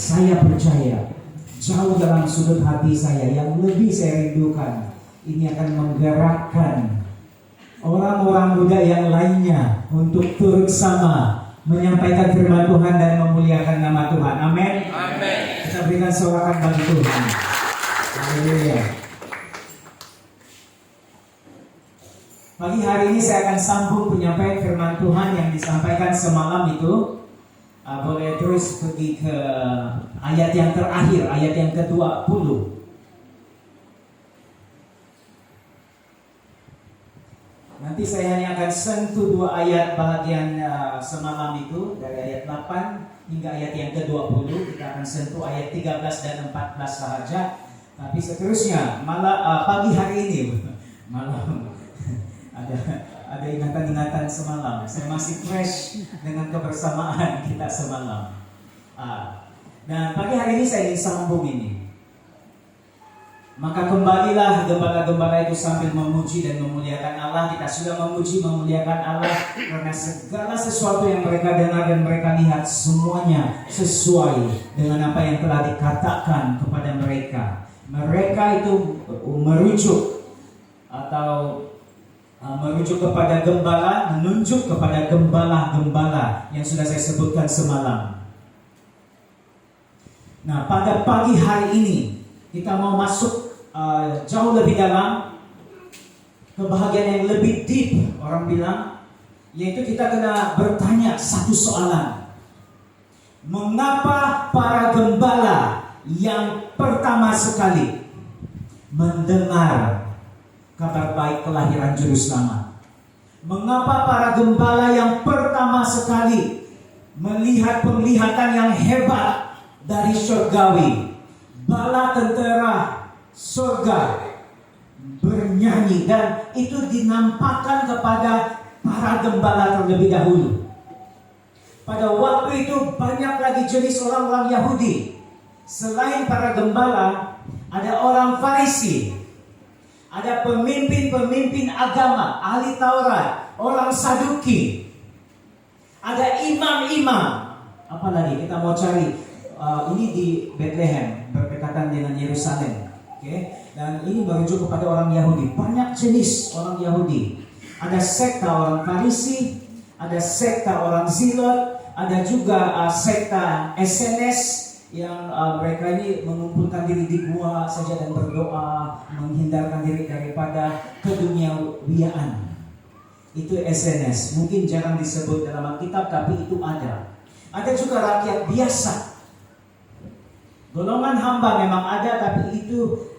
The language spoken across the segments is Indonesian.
saya percaya jauh dalam sudut hati saya yang lebih saya rindukan, ini akan menggerakkan orang-orang muda yang lainnya untuk turut sama menyampaikan firman Tuhan dan memuliakan nama Tuhan. Amin. Amin. Kita berikan sorakan bagi Tuhan. Haleluya. Pagi hari ini saya akan sambung penyampaian firman Tuhan yang disampaikan semalam itu. Boleh terus pergi ke ayat yang terakhir, ayat yang ke-20. Nanti saya hanya akan sentuh 2 ayat bahagian semalam itu, dari ayat 8 hingga ayat yang ke-20. Kita akan sentuh ayat 13 dan 14 sahaja. Tapi seterusnya malah pagi hari ini malam ada ingatan-ingatan semalam. Saya masih fresh dengan kebersamaan kita semalam. Nah, pagi hari ini saya ingin sambung ini. Maka kembalilah gembala-gembala itu sambil memuji dan memuliakan Allah. Kita sudah memuji, memuliakan Allah karena segala sesuatu yang mereka dengar dan mereka lihat semuanya sesuai dengan apa yang telah dikatakan kepada mereka. Mereka itu merujuk kepada gembala, menunjuk kepada gembala-gembala yang sudah saya sebutkan semalam. Nah, pada pagi hari ini kita mau masuk jauh lebih dalam ke bahagian yang lebih deep, orang bilang, yaitu kita kena bertanya satu soalan. Mengapa para gembala yang pertama sekali mendengar kabar baik kelahiran Juru Selamat? Mengapa para gembala yang pertama sekali melihat penglihatan yang hebat dari surgawi, bala tentera surga bernyanyi, dan itu dinampakkan kepada para gembala terlebih dahulu? Pada waktu itu banyak lagi jenis orang-orang Yahudi. Selain para gembala, ada orang Farisi, ada pemimpin-pemimpin agama, ahli Taurat, orang Saduki, ada imam-imam. Apalagi kita mau cari, ini di Bethlehem, berdekatan dengan Yerusalem. Dan ini merujuk kepada orang Yahudi. Banyak jenis orang Yahudi. Ada sekta orang Farisi, ada sekta orang Zilot, ada juga sekta SNS yang mereka ini mengumpulkan diri di gua saja dan berdoa, menghindarkan diri daripada keduniawiaan. Itu SNS. Mungkin jarang disebut dalam Alkitab, tapi itu ada. Ada juga rakyat biasa. Golongan hamba memang ada, tapi itu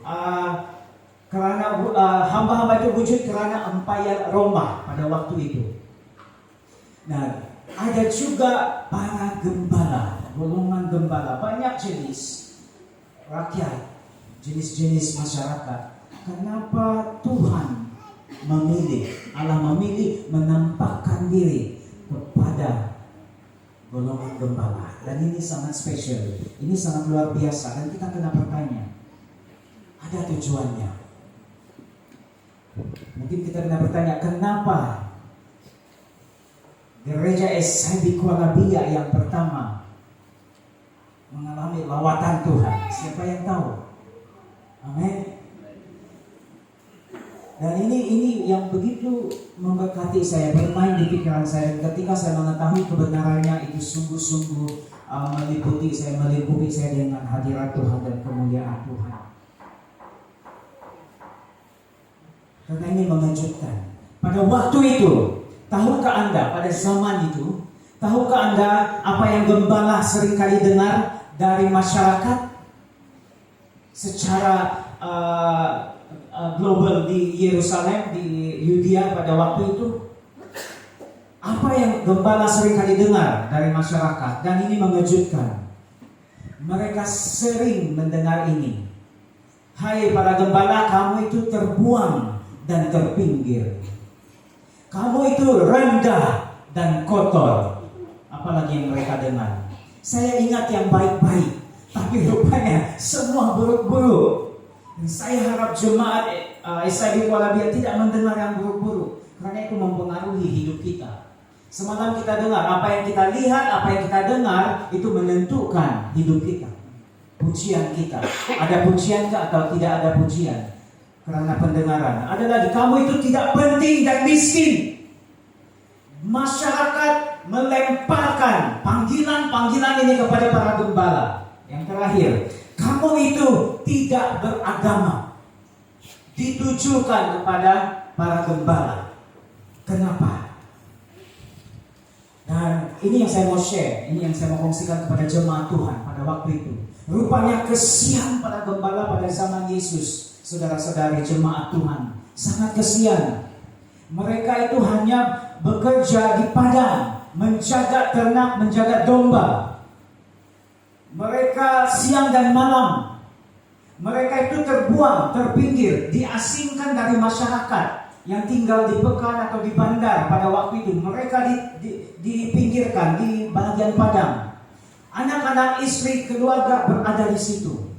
karena hamba-hamba itu wujud karena empayar Roma pada waktu itu. Nah, ada juga para gembala, golongan gembala, banyak jenis rakyat, jenis-jenis masyarakat. Kenapa Tuhan memilih, Allah memilih menampakkan diri kepada golongan gembala? Dan ini sangat spesial, ini sangat luar biasa, dan kita kena bertanya, ada tujuannya. Mungkin kita kena bertanya, kenapa gereja SIB Kuala Bia yang pertama mengalami lawatan Tuhan? Siapa yang tahu? Amin. Dan ini yang begitu memberkati saya, bermain di pikiran saya. Dan ketika saya mengetahui kebenarannya, itu sungguh-sungguh melingkupi saya dengan hadirat Tuhan dan kemuliaan Tuhan. Karena ini mengejutkan. Pada waktu itu, tahukah Anda, pada zaman itu, tahukah Anda apa yang gembala seringkali dengar dari masyarakat secara global di Yerusalem, di Yudea pada waktu itu? Apa yang gembala seringkali dengar dari masyarakat? Dan ini mengejutkan. Mereka sering mendengar ini. Hai para gembala, kamu itu terbuang dan terpinggir. Kamu itu rendah dan kotor. Apalagi yang mereka dengar. Saya ingat yang baik-baik, tapi rupanya semua buruk-buruk. Dan saya harap jemaat SIB Kuala Bia tidak mendengar yang buruk-buruk, karena itu mempengaruhi hidup kita. Semalam kita dengar, apa yang kita lihat, apa yang kita dengar, itu menentukan hidup kita. pujian kita. Ada pujian atau tidak ada pujian? Karena pendengaran. Ada lagi, kamu itu tidak penting dan miskin. Masyarakat melemparkan panggilan-panggilan ini kepada para gembala. Yang terakhir, kamu itu tidak beragama. Ditujukan kepada para gembala. Kenapa? Dan ini yang saya mau share, ini yang saya mau kongsikan kepada jemaat Tuhan pada waktu itu. Rupanya kesian para gembala pada zaman Yesus, saudara-saudari jemaat Tuhan. Sangat kesian. Mereka itu hanya bekerja di padang, menjaga ternak, menjaga domba. Mereka siang dan malam. Mereka itu terbuang, terpinggir, diasingkan dari masyarakat yang tinggal di pekan atau di bandar pada waktu itu. Mereka dipinggirkan di bagian padang. Anak-anak, istri, keluarga berada di situ.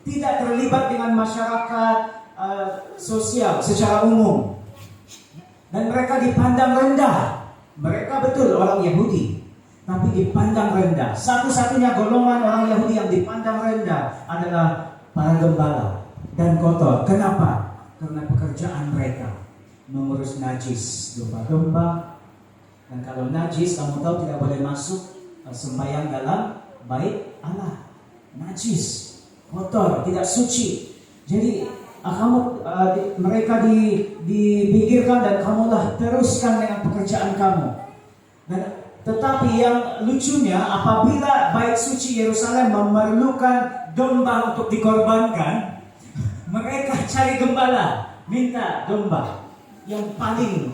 Tidak terlibat dengan masyarakat sosial secara umum. Dan mereka dipandang rendah. Mereka betul orang Yahudi, tapi dipandang rendah. Satu-satunya golongan orang Yahudi yang dipandang rendah adalah para gembala dan kotor. Kenapa? Karena pekerjaan mereka mengurus najis domba-domba. Dan kalau najis, kamu tahu tidak boleh masuk sembahyang dalam bait Allah. Najis, kotor, tidak suci. Jadi mereka dipinggirkan dan kamulah teruskan dengan pekerjaan kamu. Dan tetapi yang lucunya, apabila bait suci Yerusalem memerlukan domba untuk dikorbankan, mereka cari gembala, minta domba yang paling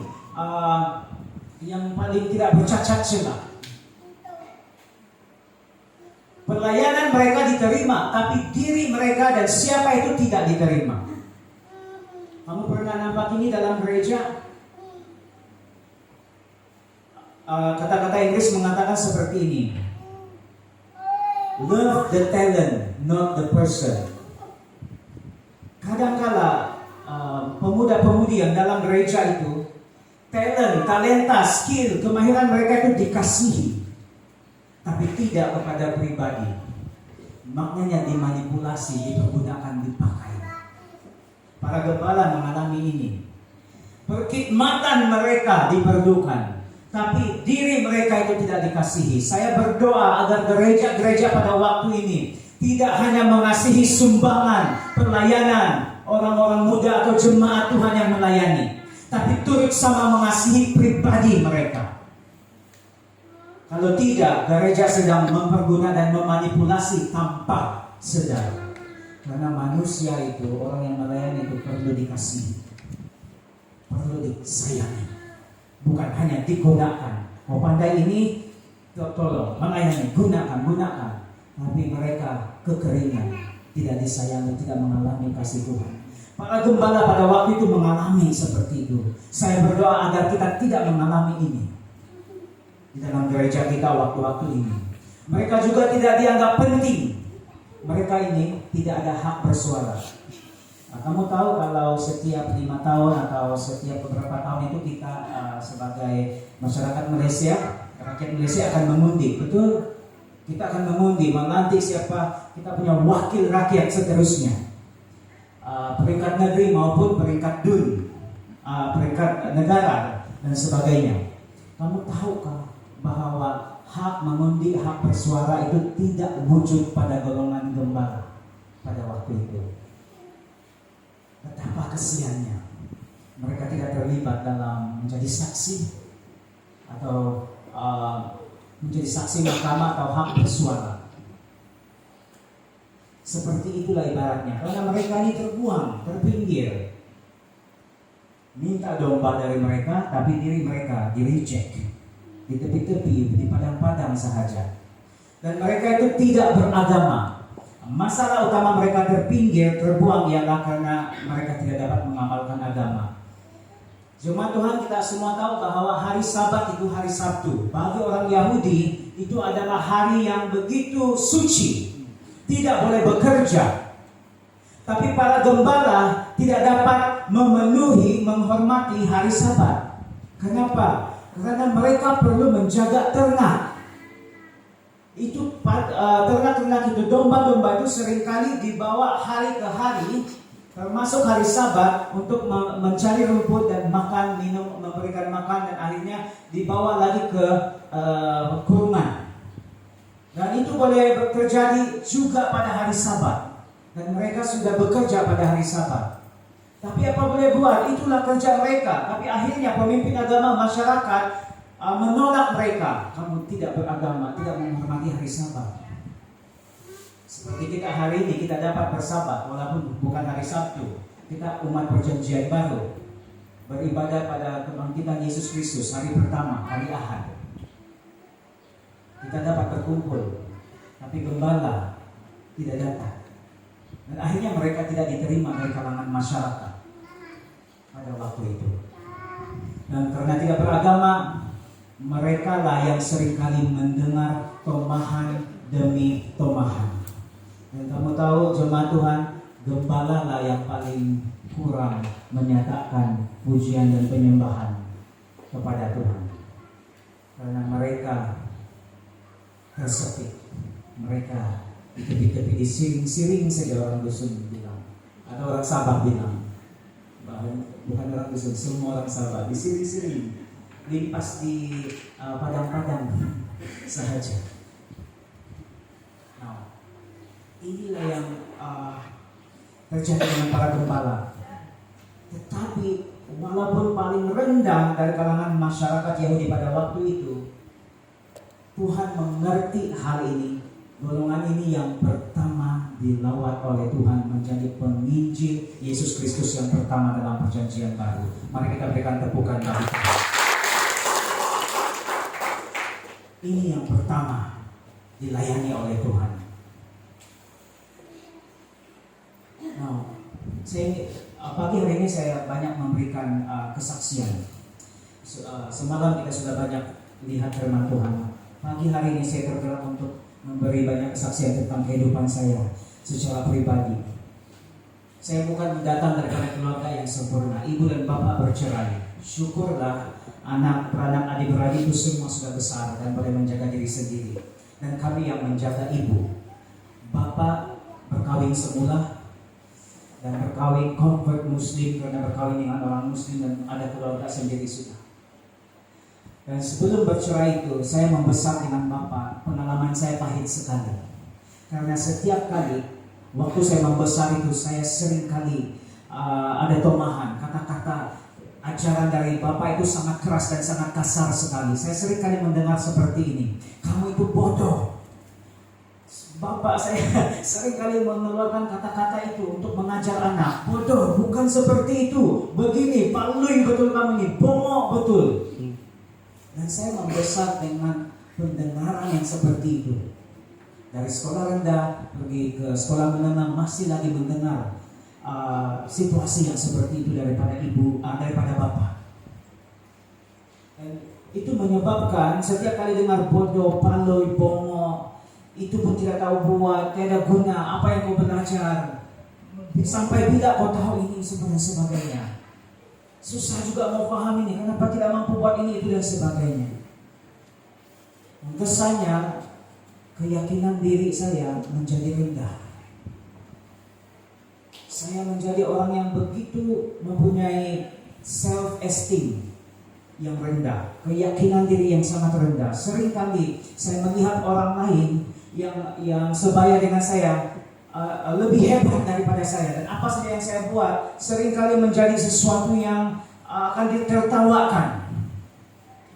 tidak bercacat celah. Pelayanan mereka diterima, tapi diri mereka dan siapa itu tidak diterima. Kamu pernah nampak ini dalam gereja? Kata-kata Inggris mengatakan seperti ini. Love the talent, not the person. Kadangkala pemuda-pemudi yang dalam gereja itu, talenta, skill, kemahiran mereka itu dikasihi, tapi tidak kepada pribadi. Maknanya dimanipulasi, dipergunakan, dipakai. Para gembala mengalami ini. Perkhidmatan mereka diperlukan, tapi diri mereka itu tidak dikasihi. Saya berdoa agar gereja-gereja pada waktu ini tidak hanya mengasihi sumbangan, pelayanan, orang-orang muda atau jemaat Tuhan yang melayani, tapi turut sama mengasihi pribadi mereka. Kalau tidak, gereja sedang mempergunakan dan memanipulasi tanpa sadar. Karena manusia itu, orang yang melayani itu perlu dikasihi, perlu disayangi, bukan hanya digunakan. Mau pandai ini, tolong, melayani, gunakan. Tapi mereka kekeringan, tidak disayangi, tidak mengalami kasih Tuhan. Para gembala pada waktu itu mengalami seperti itu. Saya berdoa agar kita tidak mengalami ini di dalam gereja kita waktu-waktu ini. Mereka juga tidak dianggap penting. Mereka ini tidak ada hak bersuara. Nah, kamu tahu kalau setiap 5 tahun atau setiap beberapa tahun itu kita sebagai masyarakat Malaysia, rakyat Malaysia akan mengundi, betul? Kita akan mengundi, melantik siapa kita punya wakil rakyat seterusnya. Peringkat negeri maupun peringkat peringkat negara dan sebagainya. Kamu tahukah bahwa hak mengundi, hak bersuara itu tidak wujud pada golongan gembala pada waktu itu? Betapa kesiannya. Mereka tidak terlibat dalam menjadi saksi atau menjadi saksi mahkamah atau hak bersuara. Seperti itulah ibaratnya. Karena mereka ini terbuang, terpinggir. Minta domba dari mereka, tapi diri mereka di-reject. Di tepi-tepi, di padang-padang sahaja. Dan mereka itu tidak beragama. Masalah utama mereka terpinggir, terbuang ialah karena mereka tidak dapat mengamalkan agama. Jemaat Tuhan, kita semua tahu bahwa hari Sabat itu hari Sabtu. Bagi orang Yahudi, itu adalah hari yang begitu suci. Tidak boleh bekerja. Tapi para gembala tidak dapat memenuhi, menghormati hari Sabat. Kenapa? Karena mereka perlu menjaga ternak. ternak-ternak itu, domba-domba itu seringkali dibawa hari ke hari, termasuk hari Sabat, untuk mencari rumput dan makan, minum, memberikan makan, dan akhirnya dibawa lagi ke kurungan. Dan itu boleh terjadi juga pada hari Sabat, dan mereka sudah bekerja pada hari Sabat. Tapi apa boleh buat? Itulah kerja mereka. Tapi akhirnya pemimpin agama masyarakat menolak mereka. Kamu tidak beragama, tidak menghormati hari Sabat. Seperti kita hari ini, kita dapat bersabat walaupun bukan hari Sabtu. Kita umat perjanjian baru, beribadah pada kebangkitan Yesus Kristus, hari pertama, hari Ahad. Kita dapat berkumpul, tapi gembala tidak datang. Dan akhirnya mereka tidak diterima dari kalangan masyarakat pada waktu itu. Dan karena tidak beragama, mereka lah yang seringkali mendengar tomahan demi tomahan. Dan kamu tahu jemaat Tuhan, gembala lah yang paling kurang menyatakan pujian dan penyembahan kepada Tuhan. Karena mereka tersepit, mereka di tepi-tepi disiring-siring saja, orang dusun bilang. Ada orang Sabah bilang, bukan orang dusun, semua orang Sabah disiring-siring, limpas di padang-padang sahaja. Nah, inilah yang terjadi dengan para gembala. Tetapi walaupun paling rendah dari kalangan masyarakat Yahudi pada waktu itu, Tuhan mengerti hal ini. Golongan ini yang pertama dilawat oleh Tuhan menjadi penginjil Yesus Kristus yang pertama dalam perjanjian baru. Mari kita berikan tepukan bagi Tuhan. Ini yang pertama dilayani oleh Tuhan. Nah, pagi hari ini saya banyak memberikan kesaksian. Semalam kita sudah banyak lihat firman Tuhan. Pagi hari ini saya tergerak untuk memberi banyak kesaksian tentang kehidupan saya secara pribadi. Saya bukan datang dari keluarga yang sempurna. Ibu dan bapak bercerai. Syukurlah anak-anak adik-beradik itu semua sudah besar dan boleh menjaga diri sendiri. Dan kami yang menjaga ibu. Bapak berkawin semula dan berkawin convert Muslim karena berkawin dengan orang Muslim dan ada keluarga sendiri sudah. Dan sebelum bercerai itu, saya membesar dengan bapak. Pengalaman saya pahit sekali. Karena setiap kali waktu saya membesar itu, saya sering kali ada tomahan, kata-kata ajaran dari bapak itu sangat keras dan sangat kasar sekali. Saya sering kali mendengar seperti ini, kamu itu bodoh. Bapak saya sering kali mengeluarkan kata-kata itu untuk mengajar anak. Bodoh, bukan seperti itu. Begini, paling betul kamu ini, bongok betul. Dan saya membesar dengan pendengaran yang seperti itu. Dari sekolah rendah pergi ke sekolah menengah masih lagi mendengar situasi yang seperti itu daripada ibu, daripada bapak. Dan itu menyebabkan setiap kali dengar bodoh, paloi, bongok, itu pun tidak tahu buat, tidak ada guna, apa yang kau belajar, sampai tidak kau tahu ini sebagainya. Susah juga mau paham ini, kenapa tidak mampu buat ini, itu dan sebagainya. Kesannya keyakinan diri saya menjadi rendah. Saya menjadi orang yang begitu mempunyai self-esteem yang rendah, keyakinan diri yang sangat rendah. Seringkali saya melihat orang lain yang sebaya dengan saya lebih hebat daripada saya, dan apa saja yang saya buat seringkali menjadi sesuatu yang akan ditertawakan.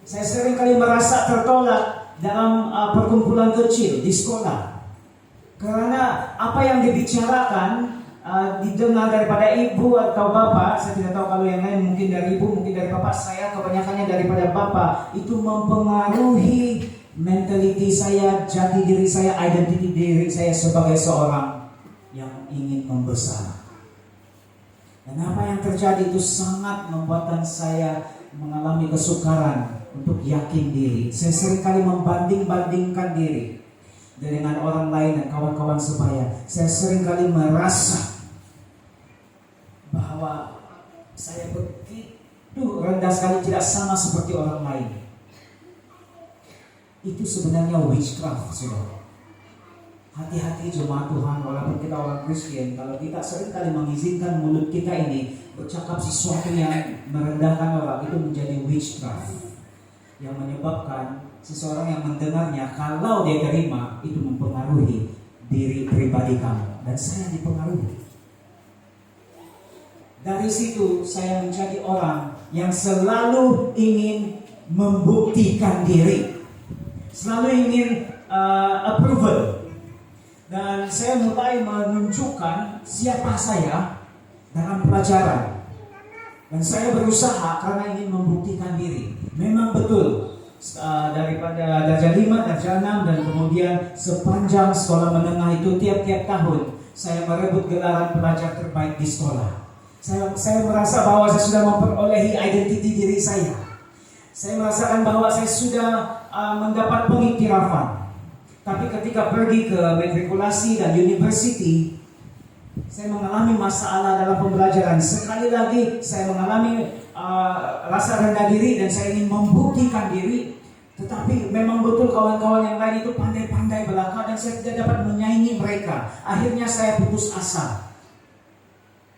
Saya seringkali merasa tertolak dalam perkumpulan kecil di sekolah karena apa yang dibicarakan didengar daripada ibu atau bapak. Saya tidak tahu kalau yang lain, mungkin dari ibu, mungkin dari bapak. Saya kebanyakannya daripada bapak. Itu mempengaruhi mentaliti saya, jati diri saya, identiti diri saya sebagai seorang yang ingin membesar. Dan apa yang terjadi itu sangat membuatkan saya mengalami kesukaran untuk yakin diri. Saya seringkali membanding-bandingkan diri dengan orang lain dan kawan-kawan sebaya. Saya seringkali merasa bahwa saya begitu rendah sekali, tidak sama seperti orang lain. Itu sebenarnya witchcraft, saudara. Hati-hati jemaat Tuhan, walaupun kita orang Kristen, kalau kita seringkali mengizinkan mulut kita ini bercakap sesuatu yang merendahkan orang, itu menjadi witchcraft yang menyebabkan seseorang yang mendengarnya, kalau dia terima, itu mempengaruhi diri pribadi kamu dan saya dipengaruhi. Dari situ saya menjadi orang yang selalu ingin membuktikan diri, selalu ingin approval. Dan saya mulai menunjukkan siapa saya dalam pelajaran. Dan saya berusaha karena ingin membuktikan diri. Memang betul, daripada darjah 5, darjah 6, dan kemudian sepanjang sekolah menengah itu tiap-tiap tahun saya merebut gelaran pelajar terbaik di sekolah. Saya merasa bahwa saya sudah memperolehi identiti diri saya. Saya merasakan bahwa saya sudah mendapat pengiktirafan. Tapi ketika pergi ke matrikulasi dan university, saya mengalami masalah dalam pembelajaran. Sekali lagi saya mengalami rasa rendah diri dan saya ingin membuktikan diri. Tetapi memang betul kawan-kawan yang lain itu pandai-pandai belaka dan saya tidak dapat menyaingi mereka. Akhirnya saya putus asa.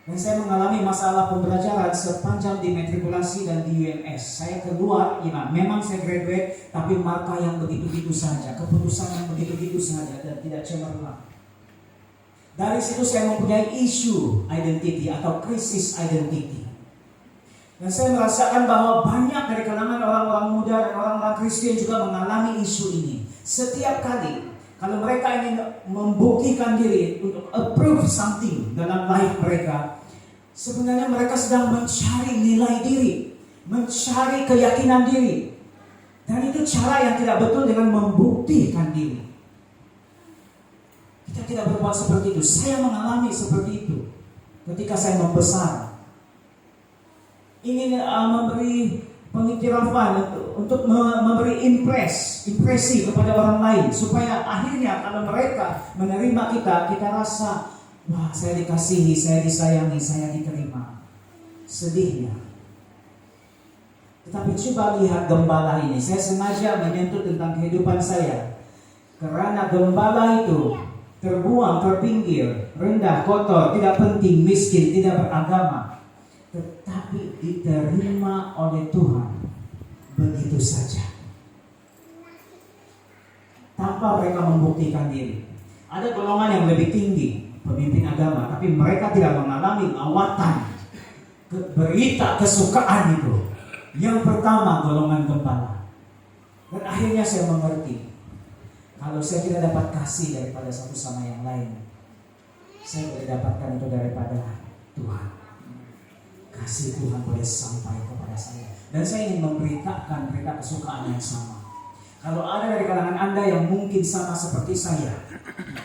Dan saya mengalami masalah pembelajaran sepanjang di matrikulasi dan di UMS. Saya keluar, ya memang saya graduate, tapi markah yang begitu-begitu saja, keputusan yang begitu-begitu saja dan tidak cemerlang. Dari situ saya mempunyai isu identity atau krisis identity. Dan saya merasakan bahwa banyak dari kalangan orang-orang muda dan orang-orang Kristen juga mengalami isu ini. Setiap kali kalau mereka ingin membuktikan diri untuk approve something dalam life mereka, sebenarnya mereka sedang mencari nilai diri, mencari keyakinan diri. Dan itu cara yang tidak betul dengan membuktikan diri. Kita tidak berbuat seperti itu. Saya mengalami seperti itu ketika saya membesar. Ingin memberi pengiktirafan untuk memberi impresi kepada orang lain, supaya akhirnya kalau mereka menerima kita rasa, wah, saya dikasihi, saya disayangi, saya diterima. Sedihnya. Tetapi coba lihat gembala ini. Saya sengaja menyentuh tentang kehidupan saya, karena gembala itu terbuang, terpinggir, rendah, kotor, tidak penting, miskin, tidak beragama, tetapi diterima oleh Tuhan begitu saja, tanpa mereka membuktikan diri. Ada golongan yang lebih tinggi, pemimpin agama, tapi mereka tidak mengalami lawatan berita kesukaan itu. Yang pertama, golongan gembala. Dan akhirnya saya mengerti, kalau saya tidak dapat kasih daripada satu sama yang lain, saya boleh dapatkan itu daripada Tuhan. Kasih Tuhan boleh sampai kepada saya. Dan saya ingin memberitakan berita kesukaan yang sama. Kalau ada dari kalangan Anda yang mungkin sama seperti saya,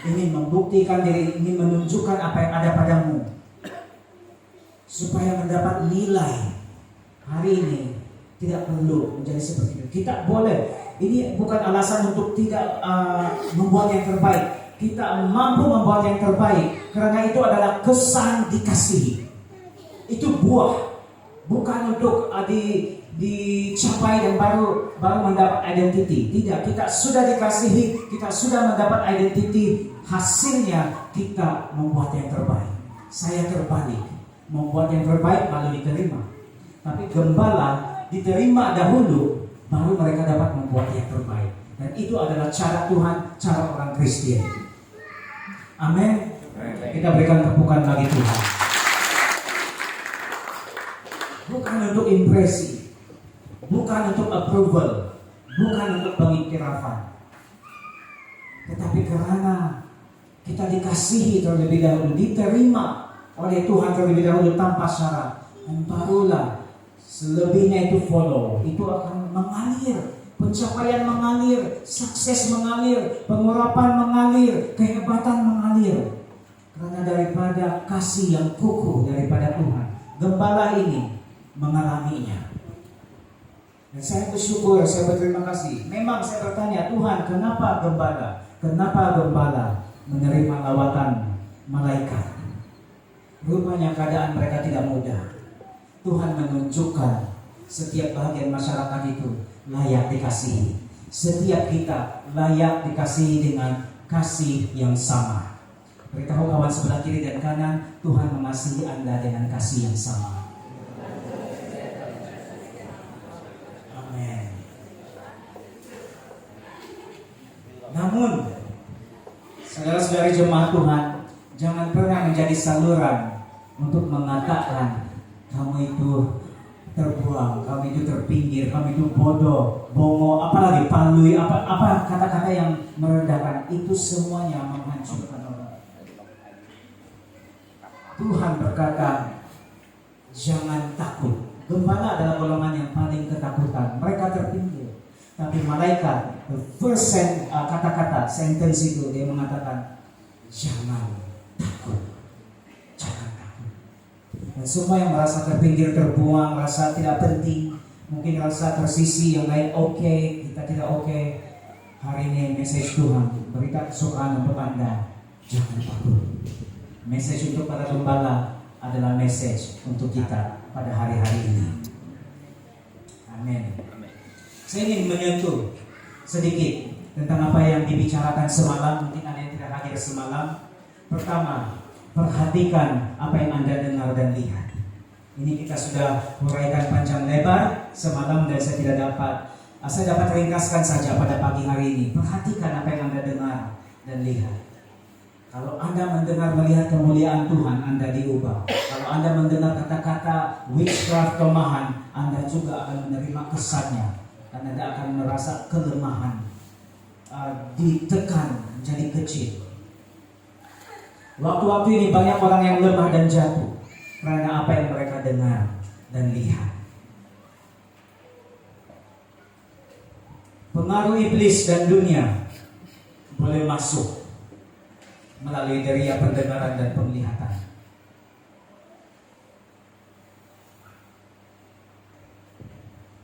ingin membuktikan diri, ingin menunjukkan apa yang ada padamu, supaya mendapat nilai, hari ini tidak perlu menjadi seperti itu. Kita boleh, ini bukan alasan untuk tidak membuat yang terbaik. Kita mampu membuat yang terbaik karena itu adalah kesan dikasihi. Itu buah, bukan untuk dicapai dan baru mendapat identity. Tidak, kita sudah dikasihi, kita sudah mendapat identity. Hasilnya kita membuat yang terbaik. Saya terbalik, membuat yang terbaik lalu diterima. Tapi gembala diterima dahulu, baru mereka dapat membuat yang terbaik. Dan itu adalah cara Tuhan, cara orang Kristen. Amin. Kita berikan tepukan bagi Tuhan. Bukan untuk impresi, bukan untuk approval, bukan untuk pengiktirafan, tetapi karena kita dikasihi terlebih dahulu, diterima oleh Tuhan terlebih dahulu tanpa syarat, dan barulah selebihnya itu follow. Itu akan mengalir, pencapaian mengalir, sukses mengalir, pengurapan mengalir, kehebatan mengalir, karena daripada kasih yang kukuh daripada Tuhan. Gembala ini mengalaminya. Dan saya bersyukur, saya berterima kasih. Memang saya bertanya, Tuhan, kenapa gembala? Kenapa gembala menerima lawatan malaikat? Rupanya keadaan mereka tidak mudah. Tuhan menunjukkan setiap bagian masyarakat itu layak dikasihi. setiap kita layak dikasihi dengan kasih yang sama. Beritahu kawan sebelah kiri dan kanan, Tuhan mengasihi Anda dengan kasih yang sama. Amin. Namun, saudara-saudari jemaat Tuhan, jangan pernah menjadi saluran untuk mengatakan kamu itu terbuang, kamu itu terpinggir, kamu itu bodoh, bongo, apalagi palui, apa kata-kata yang merendahkan. Itu semuanya menghancurkan orang. Tuhan berkata, jangan takut. Gembala adalah golongan yang paling ketakutan. Mereka terpinggir. Tapi malaikat, the first kata-kata, sentence itu, dia mengatakan, jangan takut. Jangan takut. Dan semua yang merasa terpinggir, terbuang, merasa tidak penting, mungkin merasa tersisi, yang lain oke, kita tidak oke. Hari ini message Tuhan, berita kesukaan untuk Anda, jangan takut. Message untuk para gembala adalah message untuk kita pada hari-hari ini. Amin. Saya ingin menyentuh sedikit tentang apa yang dibicarakan semalam. Mungkin ada yang tidak hadir semalam. Pertama, perhatikan apa yang Anda dengar dan lihat. Ini kita sudah uraikan panjang lebar semalam dan saya dapat ringkaskan saja pada pagi hari ini. Perhatikan apa yang Anda dengar dan lihat. Kalau Anda mendengar melihat kemuliaan Tuhan, Anda diubah. Kalau Anda mendengar kata-kata witchcraft, kelemahan, Anda juga akan menerima kesannya. Dan Anda akan merasa kelemahan, ditekan menjadi kecil. Waktu-waktu ini banyak orang yang lemah dan jatuh karena apa yang mereka dengar dan lihat. Pengaruh iblis dan dunia boleh masuk melalui deria pendengaran dan penglihatan.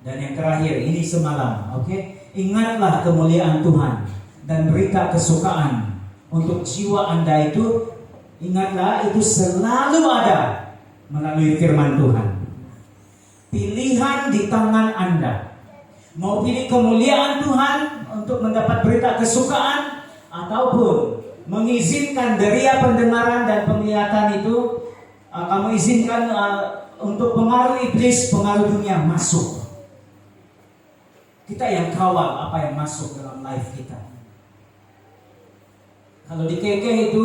Dan yang terakhir, ini semalam, oke? Ingatlah kemuliaan Tuhan dan berita kesukaan untuk jiwa Anda itu. Ingatlah, itu selalu ada melalui firman Tuhan. Pilihan di tangan Anda. Mau pilih kemuliaan Tuhan untuk mendapat berita kesukaan, ataupun mengizinkan deria pendengaran dan penglihatan itu, kamu izinkan untuk pengaruh iblis, pengaruh dunia masuk. Kita yang kawal apa yang masuk dalam life kita. Kalau di KK itu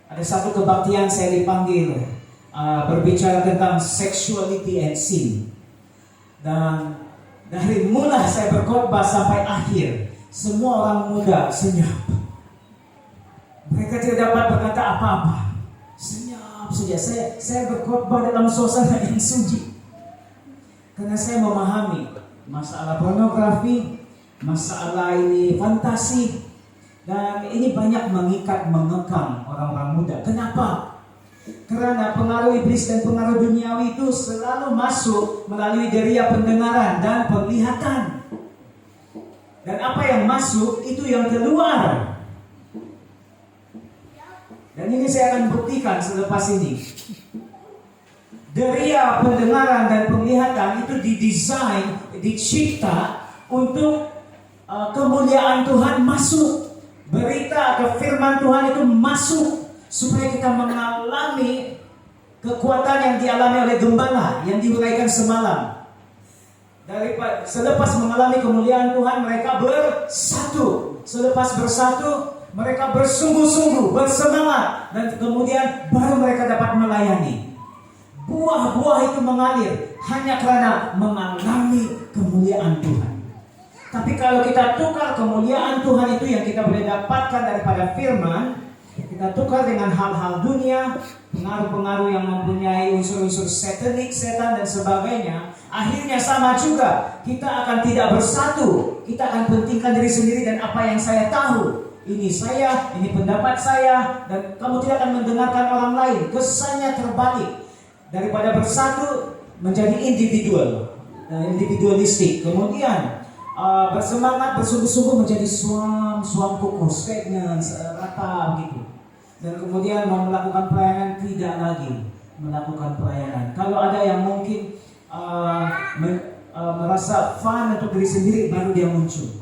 ada satu kebaktian saya dipanggil berbicara tentang sexuality and sin. Dan dari mula saya berkhotbah sampai akhir, semua orang muda senyap. Mereka tidak dapat berkata apa-apa. Senyap saja. Saya berkhotbah dalam suasana yang sunyi. Karena saya memahami masalah pornografi, masalah ini fantasi, dan ini banyak mengikat, mengekang orang-orang muda. Kenapa? Karena pengaruh iblis dan pengaruh duniawi itu selalu masuk melalui deria pendengaran dan penglihatan. Dan apa yang masuk itu yang keluar. Dan ini saya akan buktikan selepas ini. Deria pendengaran dan penglihatan itu didesain, dicipta untuk kemuliaan Tuhan masuk. Berita atau firman Tuhan itu masuk supaya kita mengalami kekuatan yang dialami oleh gembala yang diuraikan semalam. Selepas mengalami kemuliaan Tuhan, mereka bersatu. Selepas bersatu, mereka bersungguh-sungguh, bersemangat, dan kemudian baru mereka dapat melayani. Buah-buah itu mengalir hanya karena mengalami kemuliaan Tuhan. Tapi kalau kita tukar kemuliaan Tuhan itu yang kita boleh dapatkan daripada firman, kita tukar dengan hal-hal dunia, pengaruh-pengaruh yang mempunyai unsur-unsur satanik, setan dan sebagainya, akhirnya sama juga. Kita akan tidak bersatu. Kita akan pentingkan diri sendiri dan apa yang saya tahu. Ini saya, ini pendapat saya, dan kamu tidak akan mendengarkan orang lain. Kesannya terbalik. Daripada bersatu menjadi individualistik. Kemudian bersemangat, bersungguh-sungguh menjadi suam kuku, statement, rata begitu. Dan kemudian mau melakukan pelayanan, tidak lagi melakukan pelayanan. Kalau ada yang mungkin merasa fun untuk diri sendiri, baru dia muncul.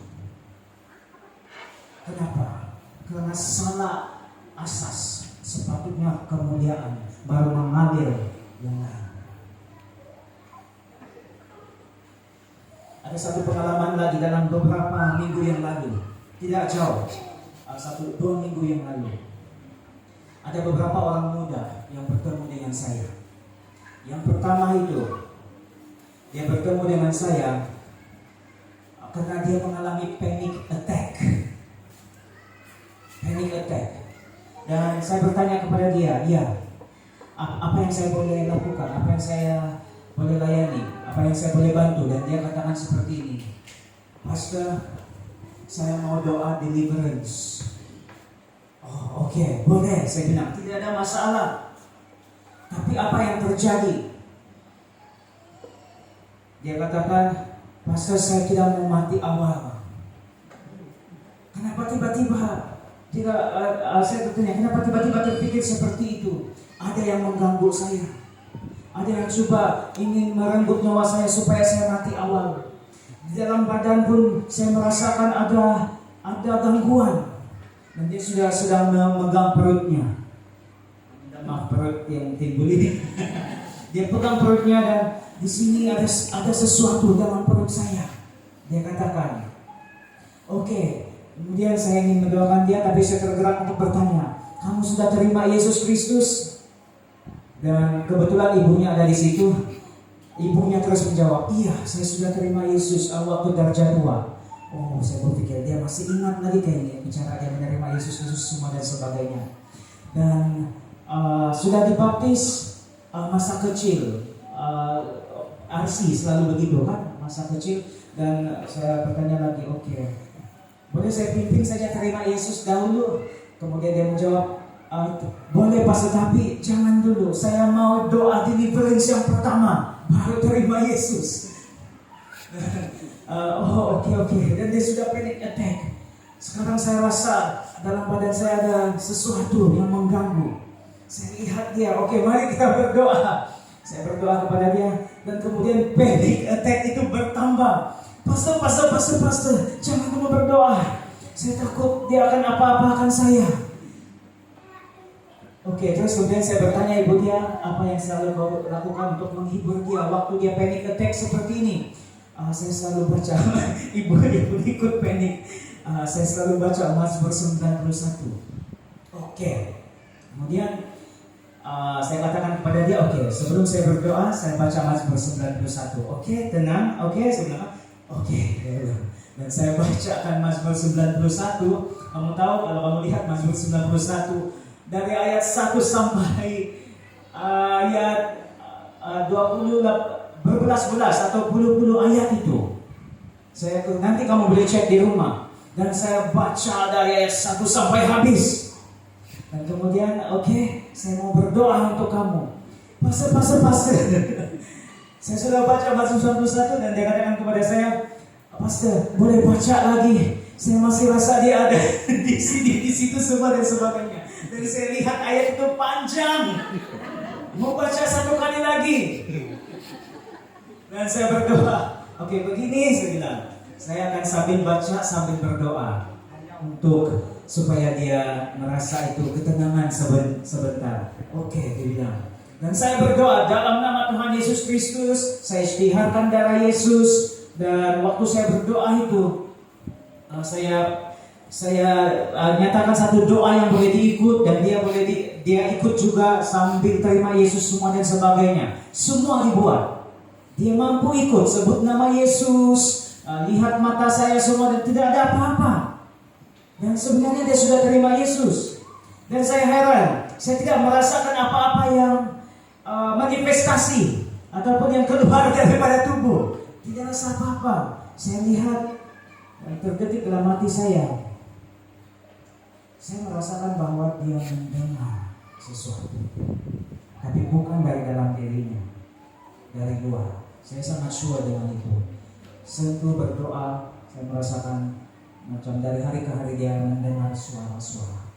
Kenapa? Karena salah asas. Sepatutnya kemuliaan baru mengalir yang lain. Ada satu pengalaman lagi dalam beberapa minggu yang lalu, tidak jauh, 1-2 minggu yang lalu. Ada beberapa orang muda yang bertemu dengan saya. Yang pertama itu, dia bertemu dengan saya karena dia mengalami panic attack. Panic attack. Dan saya bertanya kepada dia, apa yang saya boleh lakukan, apa yang saya boleh layani, apa yang saya boleh bantu. Dan dia katakan seperti ini, Pastor, saya mau doa deliverance. Oh, oke, boleh. Saya bilang, tidak ada masalah. Tapi apa yang terjadi? Dia katakan, Pastor, saya tidak mau mati awal. Kenapa tiba-tiba? Saya bertanya, kenapa tiba-tiba terpikir seperti itu? Ada yang mengganggu saya. Ada yang coba ingin merenggut nyawa saya supaya saya mati awal. Di dalam badan pun saya merasakan ada gangguan. Dan dia sudah sedang memegang perutnya. Maaf, perut yang timbul ini. Dia pegang perutnya dan di sini ada sesuatu dalam perut saya. Dia katakan, oke. Kemudian saya ingin mendoakan dia, tapi saya tergerak untuk bertanya, kamu sudah terima Yesus Kristus? Dan kebetulan ibunya ada di situ. Ibunya terus menjawab, iya, saya sudah terima Yesus waktu darjah 2. Oh, saya berpikir dia masih ingat lagi kayaknya bicara dia menerima Yesus Kristus semua dan sebagainya. Dan sudah dibaptis masa kecil. Arsi selalu begitu kan, masa kecil. Dan saya bertanya lagi, oke. Boleh saya pimpin saja terima Yesus dahulu? Kemudian dia menjawab, boleh Pastor, tapi jangan dulu. Saya mau doa deliverance yang pertama, baru terima Yesus. Oke. Dan dia sudah panic attack. Sekarang saya rasa dalam badan saya ada sesuatu yang mengganggu. Saya lihat dia, oke, mari kita berdoa. Saya berdoa kepada dia, dan kemudian panic attack itu bertambah. Pastor, jangan kamu berdoa. Saya takut dia akan apa-apakan saya. Oke, terus kemudian saya bertanya ibu dia, apa yang selalu kau lakukan untuk menghibur dia waktu dia panic attack seperti ini? Saya selalu baca, ibu dia pun ikut panic. Saya selalu baca Mazmur 91. Oke, kemudian saya katakan kepada dia, oke, sebelum saya berdoa, saya baca Mazmur 91. Oke, tenang, oke, saya bilang, oke. Dan saya bacakan Mazmur 91. Kamu tahu kalau kamu lihat Mazmur 91 dari ayat 1 sampai ayat 20 berbelas-belas atau puluh-puluh ayat itu. Nanti kamu boleh cek di rumah. Dan saya baca dari ayat 1 sampai habis. Dan kemudian saya mau berdoa untuk kamu. Pastor. Saya sudah baca Mazmur 91 dan dia katakan kepada saya, Pastor, boleh baca lagi. Saya masih rasa dia ada di sini, di situ semua dan sebagainya. Dan saya lihat ayat itu panjang. Mau baca satu kali lagi. Dan saya berdoa. Oke, begini saya bilang. Saya akan sambil baca sambil berdoa. Hanya untuk supaya dia merasa itu ketenangan sebentar. Oke, dia bilang. Dan saya berdoa dalam nama Tuhan Yesus Kristus. Saya istiharkan darah Yesus. Dan waktu saya berdoa itu, saya nyatakan satu doa yang boleh diikut dan dia ikut juga sambil terima Yesus semua dan sebagainya. Semua dibuat. Dia mampu ikut sebut nama Yesus, lihat mata saya semua dan tidak ada apa-apa. Dan sebenarnya dia sudah terima Yesus. Dan saya heran, saya tidak merasakan apa-apa yang manifestasi ataupun yang keluar daripada tubuh. Tidak rasa apa-apa. Saya lihat dan terdetik dalam hati saya. Saya merasakan bahwa dia mendengar sesuatu, tapi bukan dari dalam dirinya, dari luar. Saya sangat sure dengan itu. Sentuh berdoa, saya merasakan macam dari hari ke hari dia mendengar suara-suara.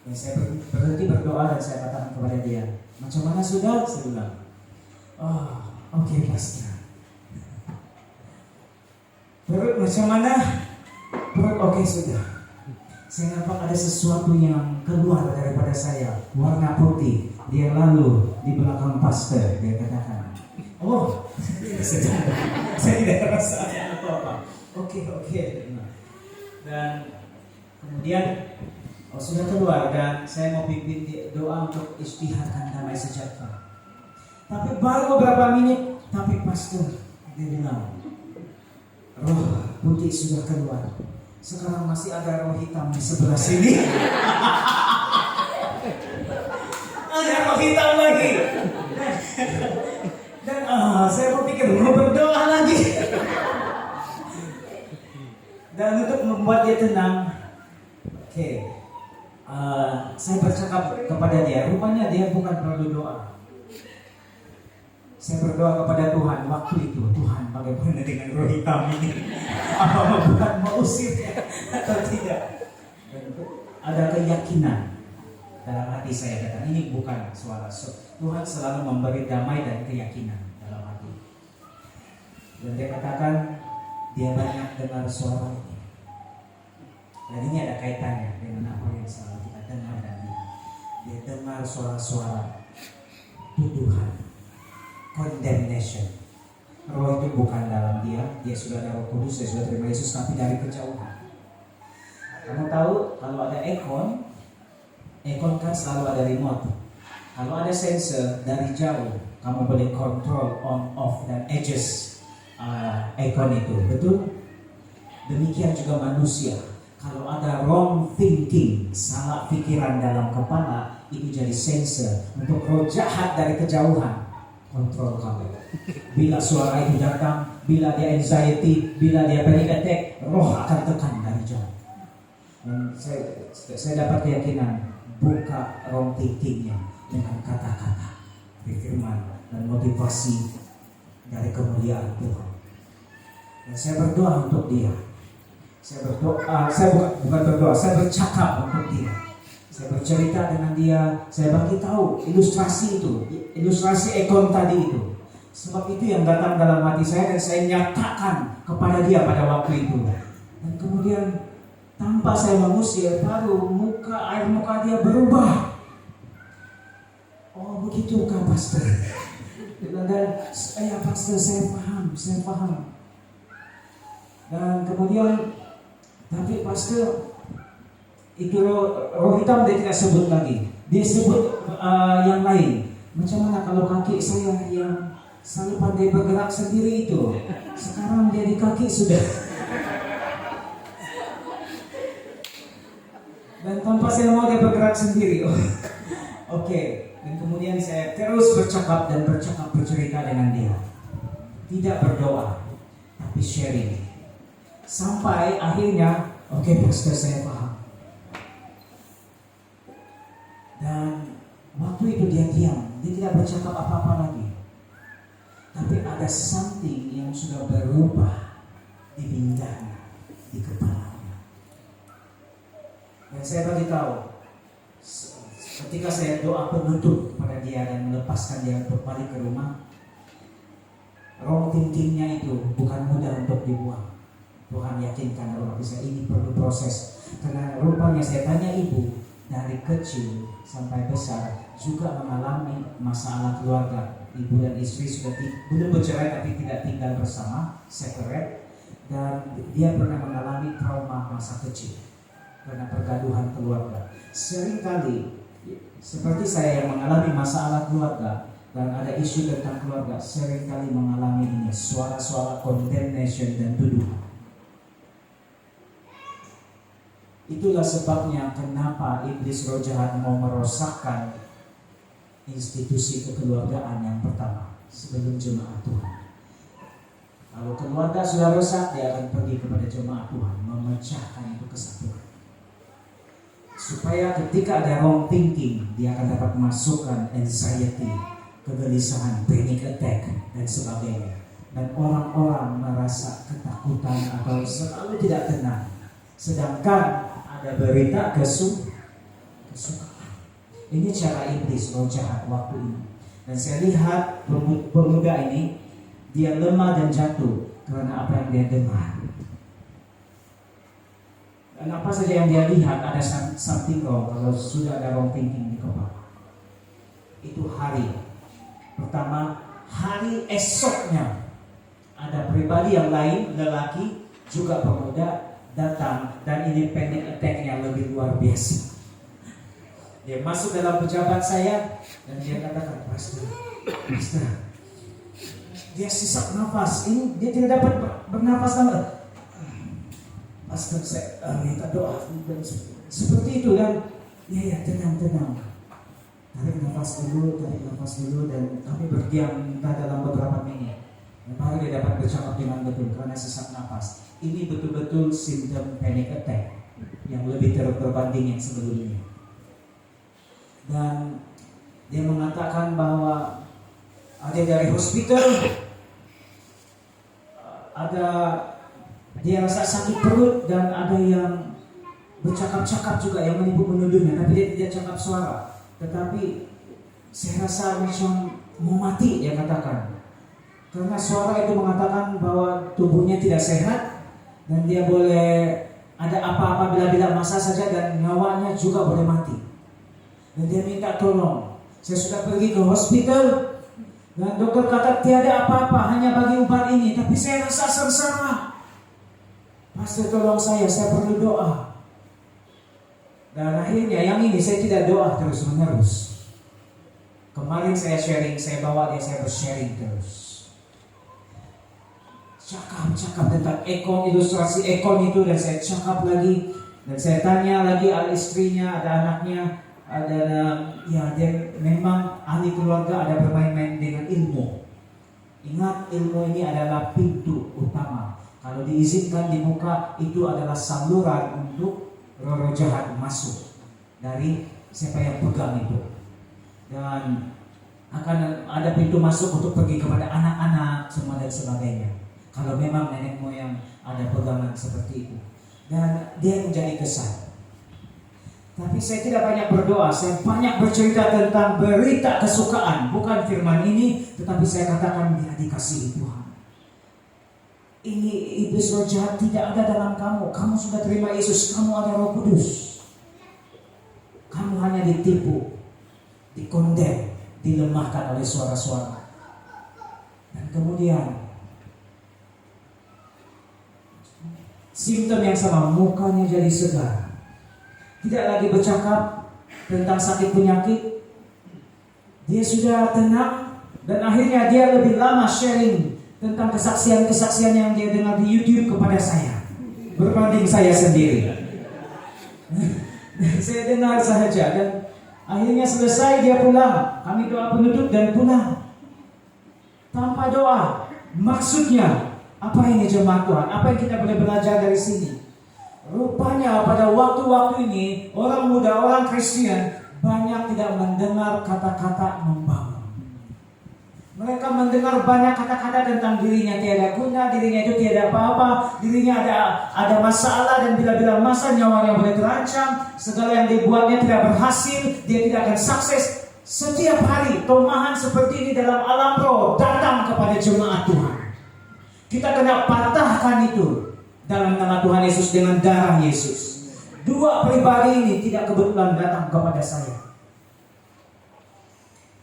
Dan saya berhenti berdoa dan saya katakan kepada dia, macam mana sudah? Saya bilang, oke, Pastor. Perut macam mana? Perut Oke, sudah. Saya nampak ada sesuatu yang keluar daripada saya, warna putih. Dia lalu di belakang pastor, dia katakan, oh, saya tidak rasa ada apa-apa. Oke. Dan kemudian sudah keluar dan saya mau pimpin doa untuk istiharkan damai sejahtera. Tapi baru beberapa menit, tapi pastor dia bilang, roh putih sudah keluar. Sekarang masih ada roh hitam di sebelah sini. Ada roh hitam lagi. Dan saya berpikir mau berdoa lagi. Dan untuk membuat dia tenang, saya bercakap kepada dia. Rupanya dia bukan perlu doa. Saya berdoa kepada Tuhan waktu itu, Tuhan bagaimana dengan roh hitam ini? Apa bukan mau usirnya atau tidak? Dan ada keyakinan dalam hati saya kata ini bukan suara Tuhan selalu memberi damai dan keyakinan dalam hati. Dan dia katakan dia banyak dengar suara ini. Dan ini ada kaitannya dengan apa yang selalu kita dengar dan lihat. Dia dengar suara-suara tuduhan, condemnation. Roh itu bukan dalam dia sudah ada Roh Kudus, dia sudah terima Yesus, tapi dari kejauhan. Kamu tahu kalau ada aircon kan selalu ada remote. Kalau ada sensor dari jauh, kamu boleh control on, off dan adjust aircon itu, betul? Demikian juga manusia. Kalau ada wrong thinking, salah pikiran dalam kepala, itu jadi sensor untuk roh jahat dari kejauhan kontrol kamu. Bila suara itu datang, bila dia anxiety, bila dia panic attack, roh akan tekan dari jauh. Dan saya dapat keyakinan, buka wrong thinkingnya dengan kata-kata, firman dan motivasi dari kemuliaan Tuhan. Dan saya berdoa untuk dia. Saya bercakap untuk dia. Saya bercerita dengan dia, saya bagi tahu ilustrasi ekon tadi itu. Sebab itu yang datang dalam hati saya dan saya nyatakan kepada dia pada waktu itu. Dan kemudian tanpa saya mengusir, baru air muka dia berubah. Oh begitukah pastor? Dan pastor saya paham. Dan kemudian tapi pastor itu roh hitam dia tidak sebut lagi. Dia sebut yang lain. Macam mana kalau kaki saya yang selalu pandai bergerak sendiri itu, sekarang dia di kaki sudah. Dan tanpa saya mau dia bergerak sendiri. Oke. Dan kemudian saya terus bercerita dengan dia. Tidak berdoa, tapi sharing. Sampai akhirnya, pastor saya paham. Dan waktu itu dia diam, dia tidak bercakap apa-apa lagi. Tapi ada something yang sudah berubah di pinggannya, di kepalanya. Dan saya bagi tahu, ketika saya doa penutup kepada dia dan melepaskan dia untuk balik ke rumah, wrong thinkingnya itu bukan mudah untuk dibuang. Tuhan yakinkan dalam hati saya ini perlu proses. Karena rupanya saya tanya ibu, dari kecil sampai besar juga mengalami masalah keluarga. Ibu dan istri sudah belum bercerai tapi tidak tinggal bersama, separate. Dan dia pernah mengalami trauma masa kecil karena pergaduhan keluarga. Seringkali seperti saya yang mengalami masalah keluarga dan ada isu tentang keluarga, seringkali mengalami ini, suara-suara condemnation dan tuduhan. Itulah sebabnya kenapa iblis roh jahat mau merosakkan institusi kekeluargaan yang pertama sebelum jemaat Tuhan. Kalau keluarga sudah rusak, dia akan pergi kepada jemaat Tuhan, memecahkan itu kesatuan. Supaya ketika ada wrong thinking, dia akan dapat masukkan anxiety, kegelisahan, panic attack, dan sebagainya. Dan orang-orang merasa ketakutan atau selalu tidak tenang. Sedangkan ada berita kesukaan. Ini cara iblis roh jahat waktu ini. Dan saya lihat pemuda ini, dia lemah dan jatuh karena apa yang dia dengar. Dan apa saja yang dia lihat ada something wrong kalau sudah ada wrong thinking di kepala. Itu hari pertama. Hari esoknya ada pribadi yang lain, lelaki juga pemuda datang, dan ini panic attack yang lebih luar biasa. Dia masuk dalam pejabat saya dan dia katakan, Pastor, dia sesak nafas, ini dia tidak dapat bernafas lagi. Pastor, saya minta doa dan seperti itu. Dan ya tenang. Tarik nafas dulu, dan kami berdiam entah dalam beberapa menit. Baru dia dapat bercakap dengan betul karena sesak nafas. Ini betul-betul simptom panic attack yang lebih berbanding yang sebelumnya. Dan dia mengatakan bahwa ada dari hospital, ada dia rasa sakit perut, dan ada yang bercakap-cakap juga yang menuduhnya, tapi dia tidak cakap suara. Tetapi saya rasa macam mau mati, dia katakan. Karena suara itu mengatakan bahwa tubuhnya tidak sehat dan dia boleh ada apa-apa bila-bila masa saja dan nyawanya juga boleh mati. Dan dia minta tolong. Saya sudah pergi ke hospital dan dokter kata tiada apa-apa, hanya bagi obat ini. Tapi saya rasa sengsara. Pastor, tolong saya perlu doa. Dan akhirnya yang ini saya tidak doa terus menerus. Kemarin saya sharing, saya bawa dia, saya bersharing terus. Cakap tentang ekon, ilustrasi ekon itu, dan saya cakap lagi. Dan saya tanya lagi al istrinya, ada anaknya, ada ya dia memang ahli keluarga, ada bermain-main dengan ilmu. Ingat, ilmu ini adalah pintu utama. Kalau diizinkan dibuka, itu adalah saluran untuk roh jahat masuk dari siapa yang pegang itu, dan akan ada pintu masuk untuk pergi kepada anak-anak semua dan sebagainya. Kalau memang nenek moyang ada pegangan seperti itu, dan dia menjadi kesal. Tapi saya tidak banyak berdoa, saya banyak bercerita tentang berita kesukaan, bukan firman ini, tetapi saya katakan dia dikasihi Tuhan. Ini iblis roh jahat tidak ada dalam kamu. Kamu sudah terima Yesus, kamu ada Roh Kudus. Kamu hanya ditipu, dikondem, dilemahkan oleh suara-suara. Dan kemudian simptom yang sama, mukanya jadi segar. Tidak lagi bercakap tentang sakit penyakit. Dia sudah tenang, dan akhirnya dia lebih lama sharing tentang kesaksian-kesaksian yang dia dengar di YouTube kepada saya, berbanding saya sendiri. Saya dengar saja, dan akhirnya selesai dia pulang. Kami doa penutup dan pulang tanpa doa. Maksudnya apa ini jemaat Tuhan? Apa yang kita boleh belajar dari sini? Rupanya pada waktu-waktu ini orang muda, orang Kristen banyak tidak mendengar kata-kata membangun. Mereka mendengar banyak kata-kata tentang dirinya tiada guna, dirinya itu tiada apa-apa, dirinya ada masalah, dan bila-bila masa nyawanya boleh terancam, segala yang dibuatnya tidak berhasil, dia tidak akan sukses. Setiap hari tomahan seperti ini dalam alam roh datang kepada jemaat Tuhan. Kita kena patahkan itu dalam nama Tuhan Yesus dengan darah Yesus. Dua pribadi ini tidak kebetulan datang kepada saya.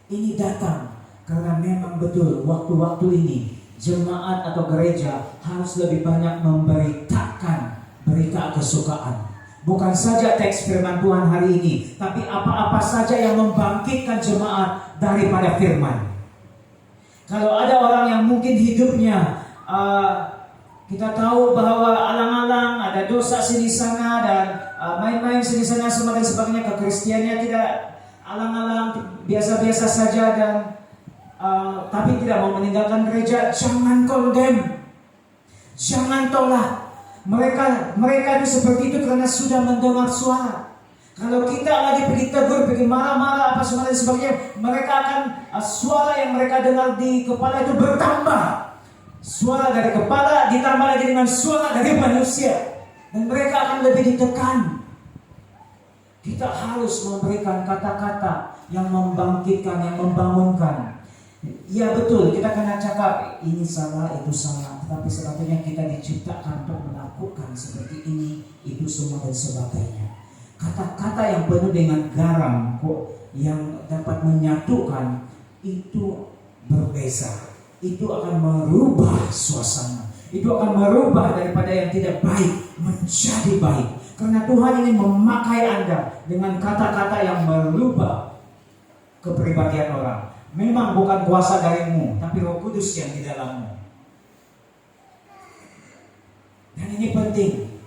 Ini datang karena memang betul waktu-waktu ini jemaat atau gereja harus lebih banyak memberitakan berita kesukaan. Bukan saja teks firman Tuhan hari ini, tapi apa-apa saja yang membangkitkan jemaat daripada firman. Kalau ada orang yang mungkin hidupnya kita tahu bahwa alang-alang ada dosa sini sana dan main-main sini sana semua dan sebagainya, kekristiannya tidak alang-alang, biasa-biasa saja, dan tapi tidak mau meninggalkan gereja, jangan kondem, jangan tolak. Mereka itu seperti itu karena sudah mendengar suara. Kalau kita lagi pergi tegur, pergi marah-marah apa semua dan sebagainya, mereka akan suara yang mereka dengar di kepala itu bertambah. Suara dari kepala ditambah lagi dengan suara dari manusia, dan mereka akan lebih ditekan. Kita harus memberikan kata-kata yang membangkitkan, yang membangunkan. Ya betul, kita kena cakap ini salah, itu salah. tapi sebetulnya kita diciptakan untuk melakukan seperti ini, itu semua dan sebagainya. Kata-kata yang penuh dengan garam kok yang dapat menyatukan itu berbeza. Itu akan merubah suasana. Itu akan merubah daripada yang tidak baik menjadi baik. Karena Tuhan ingin memakai Anda dengan kata-kata yang merubah kepribadian orang. Memang bukan kuasa darimu, tapi Roh Kudus yang di dalammu. Dan ini penting.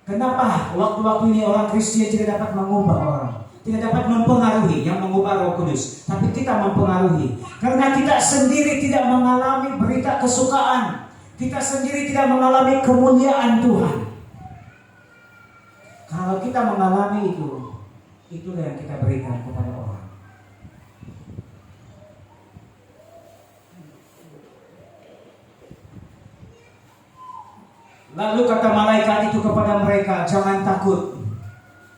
Kenapa waktu-waktu ini orang Kristen tidak dapat mengubah orang? Tidak dapat mempengaruhi, yang mengubah Roh Kudus. Tapi kita mempengaruhi. Karena kita sendiri tidak mengalami berita kesukaan. Kita sendiri tidak mengalami kemuliaan Tuhan. Kalau kita mengalami itu, itulah yang kita berikan kepada orang. Lalu kata malaikat itu kepada mereka, jangan takut.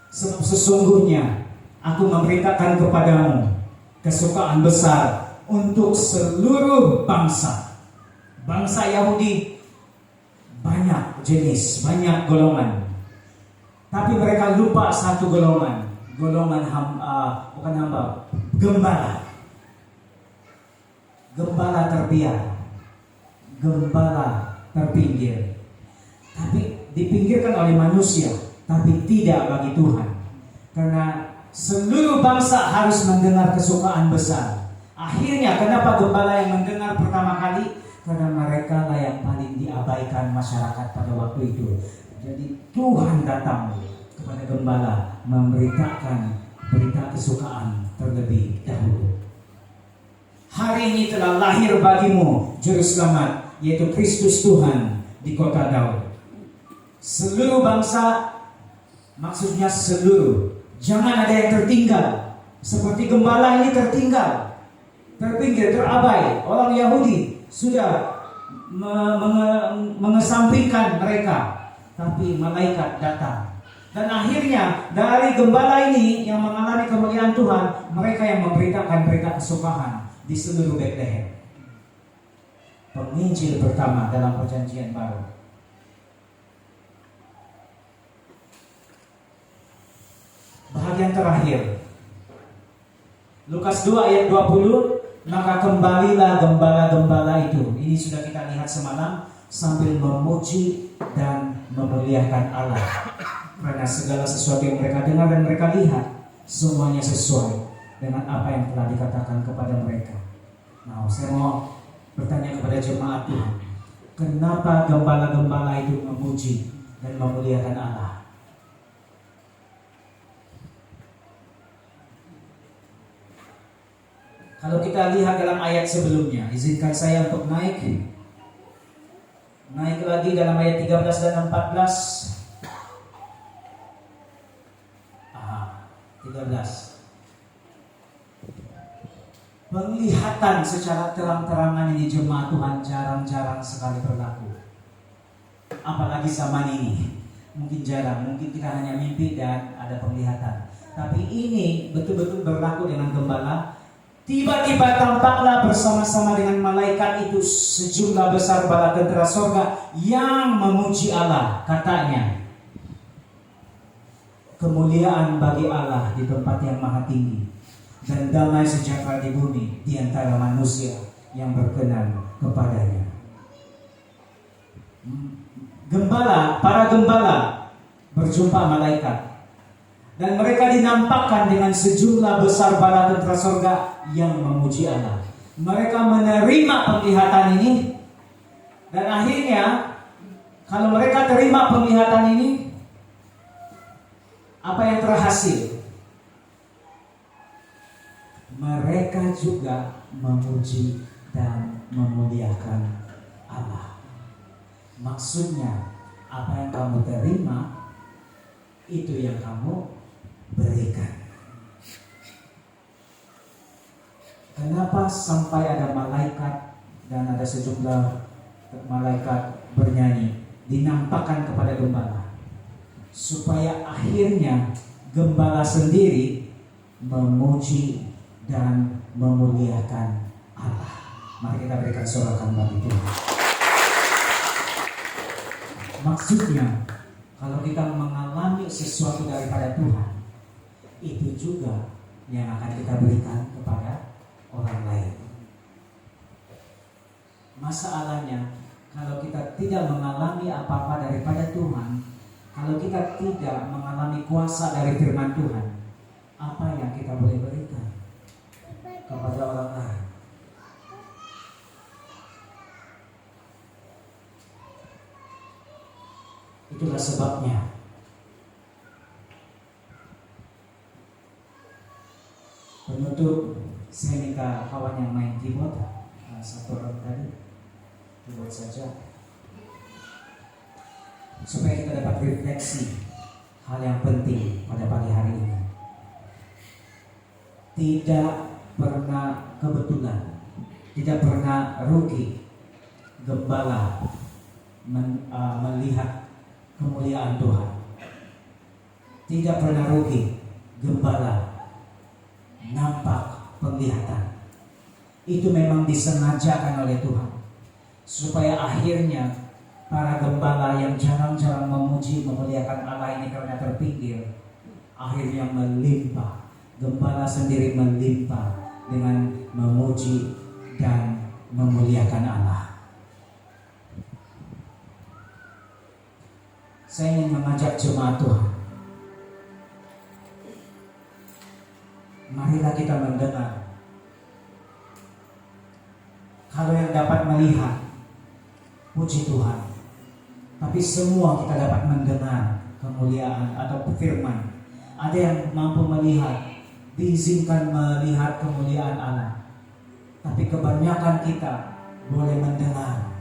Sebab sesungguhnya aku memberitakan kepadamu kesukaan besar untuk seluruh bangsa. Bangsa Yahudi banyak jenis, banyak golongan. Tapi mereka lupa satu golongan. Golongan bukan hamba, gembala. Gembala terbiar. Gembala terpinggir. Tapi dipinggirkan oleh manusia, tapi tidak bagi Tuhan. Karena seluruh bangsa harus mendengar kesukaan besar. Akhirnya kenapa gembala yang mendengar pertama kali? Karena mereka lah yang paling diabaikan masyarakat pada waktu itu. Jadi Tuhan datang kepada gembala memberitakan berita kesukaan terlebih dahulu. Hari ini telah lahir bagimu juru selamat, yaitu Kristus Tuhan di kota Daud. Seluruh bangsa, maksudnya seluruh. Jangan ada yang tertinggal. Seperti gembala ini tertinggal, terpinggir, terabai. Orang Yahudi sudah mengesampingkan mereka. Tapi malaikat datang. Dan akhirnya dari gembala ini yang mengalami kemuliaan Tuhan, mereka yang memberitakan berita kesukaan di seluruh Bethlehem. Penginjil pertama dalam perjanjian baru. Bahagian terakhir, Lukas 2 ayat 20, maka kembalilah gembala-gembala itu. Ini sudah kita lihat semalam, sambil memuji dan memuliakan Allah. Karena segala sesuatu yang mereka dengar dan mereka lihat, semuanya sesuai dengan apa yang telah dikatakan kepada mereka. Nah, saya mau bertanya kepada jemaat Tuhan, kenapa gembala-gembala itu memuji dan memuliakan Allah? Kalau kita lihat dalam ayat sebelumnya, izinkan saya untuk naik lagi dalam ayat 13 dan 14. 13. Penglihatan secara terang-terangan ini jemaat Tuhan jarang-jarang sekali berlaku. Apalagi zaman ini. Mungkin jarang, mungkin kita hanya mimpi dan ada penglihatan. Tapi ini betul-betul berlaku dengan gembala. Tiba-tiba tampaklah bersama-sama dengan malaikat itu sejumlah besar bala tentara sorga yang memuji Allah. Katanya, kemuliaan bagi Allah di tempat yang maha tinggi, dan damai sejahtera di bumi di antara manusia yang berkenan kepadanya. Para gembala berjumpa malaikat. Dan mereka dinampakkan dengan sejumlah besar bala tentara sorga yang memuji Allah. Mereka menerima penglihatan ini. Dan akhirnya, kalau mereka terima penglihatan ini, apa yang terhasil? Mereka juga memuji dan memuliakan Allah. Maksudnya, apa yang kamu terima, itu yang kamu berikan. Kenapa sampai ada malaikat dan ada sejumlah malaikat bernyanyi dinampakkan kepada gembala, supaya akhirnya gembala sendiri memuji dan memuliakan Allah. Mari kita berikan sorakan bagi Tuhan. Maksudnya, kalau kita mengalami sesuatu daripada Tuhan, itu juga yang akan kita berikan kepada orang lain. Masalahnya, kalau kita tidak mengalami apa-apa daripada Tuhan, kalau kita tidak mengalami kuasa dari firman Tuhan, apa yang kita boleh berikan kepada orang lain? Itulah sebabnya penutup, saya minta kawan yang main keyboard, satu orang tadi, keyboard saja, supaya kita dapat refleksi hal yang penting pada pagi hari ini. Tidak pernah kebetulan, tidak pernah rugi gembala melihat kemuliaan Tuhan. Tidak pernah rugi gembala nampak penglihatan. Itu memang disengajakan oleh Tuhan, supaya akhirnya para gembala yang jarang-jarang memuji memuliakan Allah ini karena terpinggir, akhirnya melimpah. Gembala sendiri melimpah dengan memuji dan memuliakan Allah. Saya ingin mengajak jemaat Tuhan, marilah kita mendengar. Kalau yang dapat melihat, puji Tuhan. Tapi semua kita dapat mendengar kemuliaan atau firman. Ada yang mampu melihat, diizinkan melihat kemuliaan Allah. Tapi kebanyakan kita boleh mendengar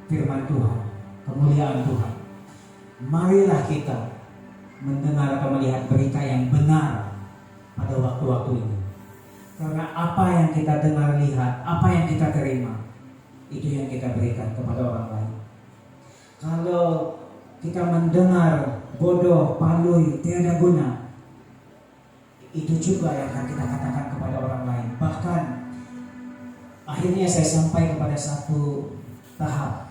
firman Tuhan, kemuliaan Tuhan. Marilah kita mendengar atau melihat berita yang benar pada waktu-waktu ini. Karena apa yang kita dengar, lihat, apa yang kita terima, itu yang kita berikan kepada orang lain. Kalau kita mendengar bodoh, palui, tiada guna, itu juga yang akan kita katakan kepada orang lain. Bahkan akhirnya saya sampai kepada satu tahap.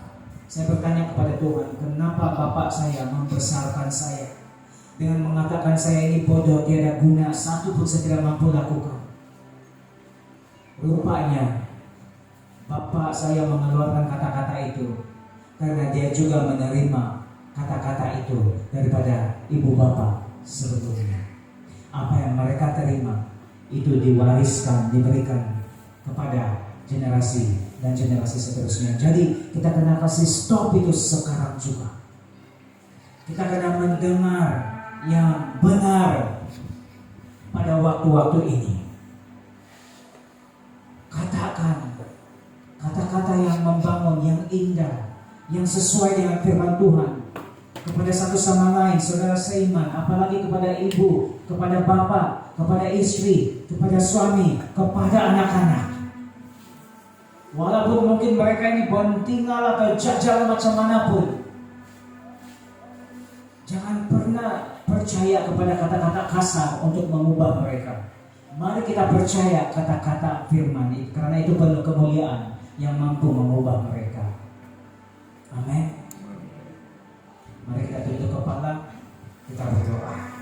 Saya bertanya kepada Tuhan, kenapa Bapak saya membesarkan saya dengan mengatakan saya ini bodoh, tiada guna, satu pun saya tidak mampu lakukan. Rupanya Bapak saya mengeluarkan kata-kata itu karena dia juga menerima kata-kata itu daripada ibu bapak sebelumnya. Apa yang mereka terima itu diwariskan, diberikan kepada generasi dan generasi seterusnya. Jadi kita kena kasih stop itu sekarang juga. Kita kena mendengar yang benar pada waktu-waktu ini. Katakan kata-kata yang membangun, yang indah, yang sesuai dengan firman Tuhan kepada satu sama lain, saudara seiman, apalagi kepada ibu, kepada bapak, kepada istri, kepada suami, kepada anak-anak. Walaupun mungkin mereka ini bontingal atau jajal macam manapun, jangan pernah percaya kepada kata-kata kasar untuk mengubah mereka. Mari kita percaya kata-kata firman itu, karena itu penuh kemuliaan yang mampu mengubah mereka. Amin. Mari kita tutup kepala, kita berdoa.